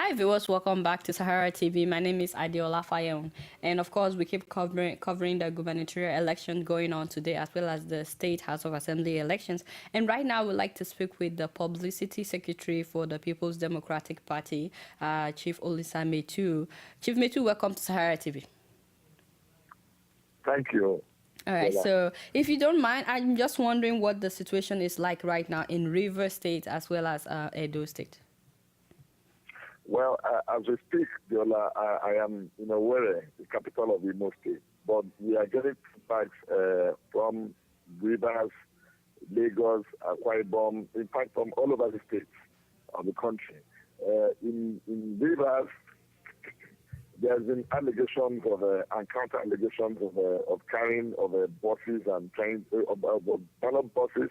Hi viewers, welcome back to Sahara TV. My name is Adeola Fayehun, and of course we keep covering the gubernatorial election going on today, as well as the State House of Assembly elections. And right now we'd like to speak with the Publicity Secretary for the People's Democratic Party, Chief Olisa Metuh. Chief Metuh, welcome to Sahara TV. Thank you. All right, so if you don't mind, I'm just wondering what the situation is like right now in Rivers State as well as Edo State. Well, as we speak, Adeola, I am in Owerri, the capital of Imo State, but we are getting feedbacks from Rivers, Lagos, Akwa Ibom, in fact, from all over the states of the country. In Rivers, there's been allegations of and counter allegations of carrying of buses and trying of ballot buses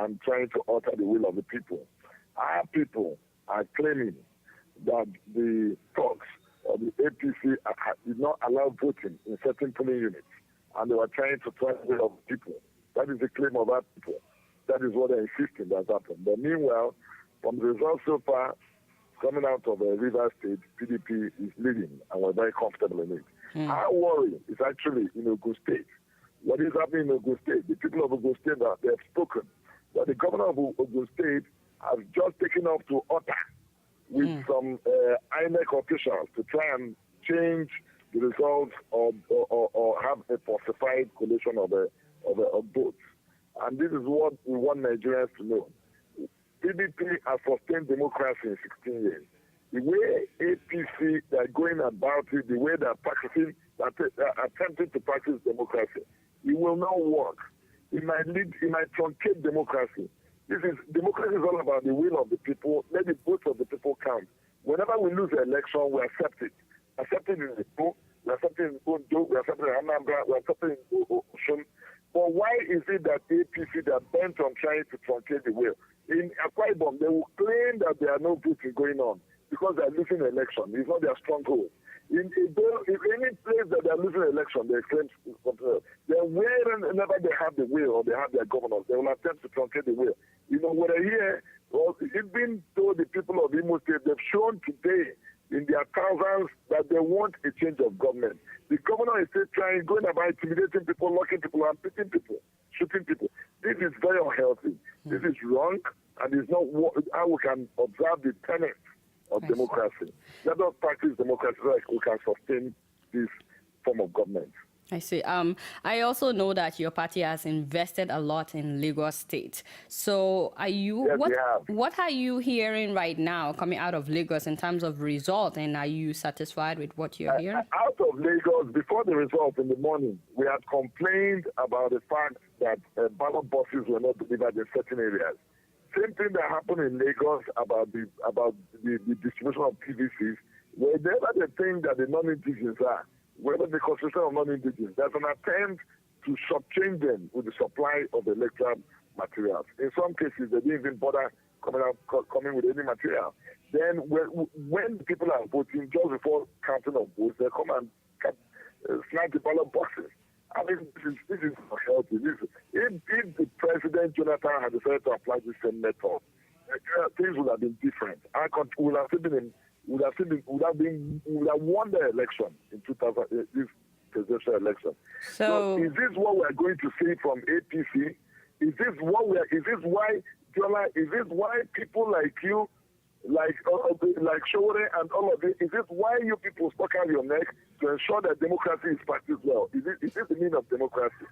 and trying to alter the will of the people. Our people are claiming that the talks of the APC did not allow voting in certain polling units, and they were trying to turn the will of the people. That is the claim of our people. That is what they're insisting that happened. But meanwhile, from the results so far, coming out of Rivers State, PDP is leading, and we're very comfortable in it. Our worry is actually in Ogun State. What is happening in Ogun State? The people of Ogun State, they have spoken. But the governor of Ogun State has just taken off to Otta with some INEC officials to try and change the results or have a falsified collation of votes. And this is what we want Nigerians to know. PDP has sustained democracy in 16 years. The way APC are going about it, the way they're practicing, attempting to practice democracy, it will not work. It might truncate democracy. Democracy is all about the will of the people. Let the votes of the people count. Whenever we lose the election, we accept it. Accept it in the Metuh, we accept it in Ondo, we accept it in Anambra, we accept it in Osun. But why is it that APC are bent on trying to truncate the will? In Akwa Ibom, they will claim that there are no voting going on because they are losing the election. It's not their stronghold. In any place that they are losing the election, they claim then whenever they have the will or they have their governors, they will attempt to truncate the will. What I hear, even though the people of Imo State, they've shown today in their thousands that they want a change of government. The governor is still trying, going about intimidating people, locking people, and beating people, shooting people. This is very unhealthy. This is wrong, and it's not how we can observe the tenets of democracy. Let us practice democracy so that we can sustain this form of government. I see. I also know that your party has invested a lot in Lagos State. So what are you hearing right now coming out of Lagos in terms of result, and are you satisfied with what you're hearing? Out of Lagos, before the result in the morning, we had complained about the fact that ballot boxes were not delivered in certain areas. Same thing that happened in Lagos about the distribution of PVCs. Wherever they think that the non-indigenous are, whether the constitution of non-indigenous, there's an attempt to shortchange them with the supply of electoral materials. In some cases, they didn't even bother coming with any material. Then when people are voting, just before counting of votes, they come and snag the ballot boxes. I mean, this is not healthy. If the President Jonathan had decided to apply the same method, things would have been different. Our country would have won the election in this presidential election. So is this what we are going to see from APC? Is this why people like you, like Shore and all of it, is this why you people stuck out your neck to ensure that democracy is practiced well? Is this the meaning of democracy?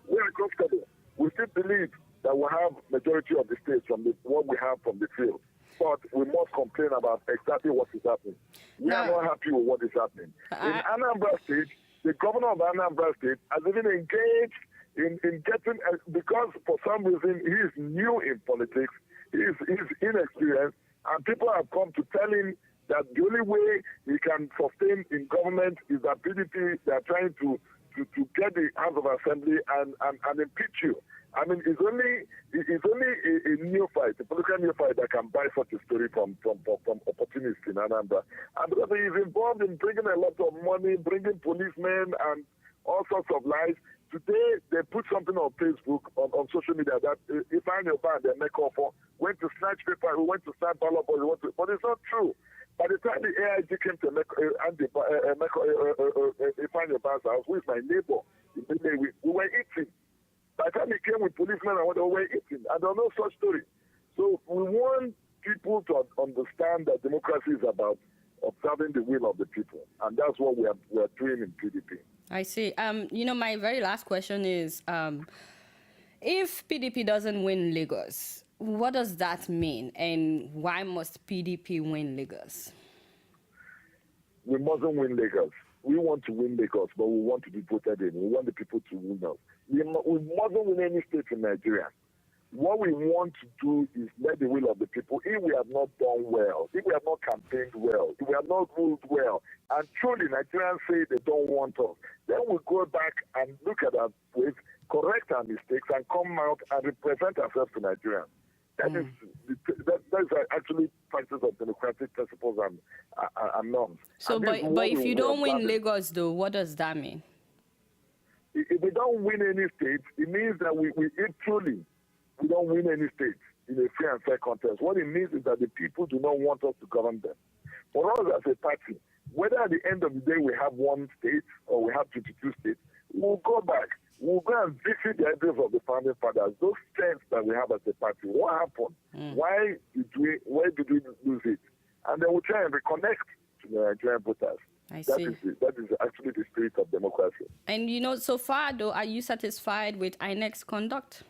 We are comfortable. We still believe that we have majority of the states from what we have from the field. But we must complain about exactly what is happening. We are not happy with what is happening. In Anambra State, the governor of Anambra State has even engaged in getting, because for some reason he is new in politics, he is inexperienced, and people have come to tell him that the only way he can sustain in government is that PDP, they are trying to get the House of Assembly and impeach you. I mean, it's only a neophyte, a political neophyte that can buy such a story from opportunists in Anambra. And because he is involved in bringing a lot of money, bringing policemen and all sorts of lies. Today, they put something on Facebook, on social media, that if I know bad, they make up for, went to snatch paper, who went to snatch ballot boys, but it's not true. By the time the AIG came to find your house, who is my neighbor, we were eating. By the time he came with policemen and what they were eating, and there was no such story. So we want people to understand that democracy is about observing the will of the people, and that's what we are doing in PDP. I see. My very last question is, if PDP doesn't win Lagos, what does that mean, and why must PDP win Lagos? We mustn't win Lagos. We want to win Lagos, but we want to be voted in. We want the people to win us. We mustn't win any state in Nigeria. What we want to do is let the will of the people. If we have not done well, if we have not campaigned well, if we have not ruled well, and truly Nigerians say they don't want us, then we'll go back and look at our ways, correct our mistakes, and come out and represent ourselves to Nigerians. That is actually practice of democratic principles and norms. So, and but if you don't win Lagos, though, what does that mean? If we don't win any state, it means that we truly we don't win any state in a free and fair contest. What it means is that the people do not want us to govern them. For us as a party, whether at the end of the day we have one state or we have 22 states, we'll go back. We'll go and visit the ideas of the founding fathers, those strengths that we have as a party. What happened? Why did we lose it? And then we'll try and reconnect to the Nigerian voters. I see. That is actually the spirit of democracy. And, so far, though, are you satisfied with INEC's conduct?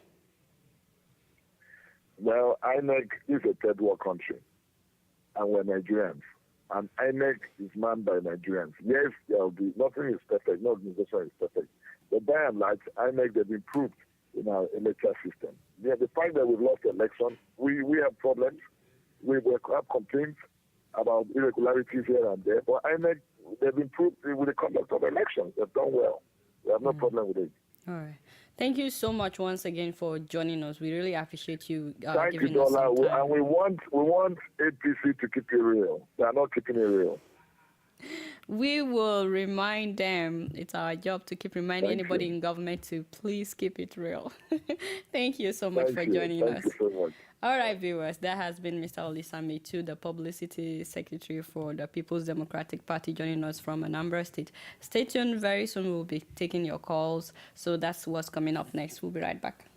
Well, INEC is a third world country, and we're Nigerians. And INEC is manned by Nigerians. Yes, nothing is perfect, no organization is perfect. But by and large, INEC, they've improved in our electoral system. Yeah, the fact that we've lost the election, we have problems. We have complaints about irregularities here and there. But INEC, they've improved with the conduct of elections. They've done well. We have no problem with it. All right. Thank you so much once again for joining us. We really appreciate you Thank giving you, us some Adeola. time. And we want APC to keep it real. They are not keeping it real. We will remind them. It's our job to keep reminding anybody in government to please keep it real. Thank you so much for joining us. Thank you so much. All right, viewers, that has been Mr. Olisa Metuh, the Publicity Secretary for the People's Democratic Party, joining us from Anambra State. Stay tuned. Very soon we'll be taking your calls. So that's what's coming up next. We'll be right back.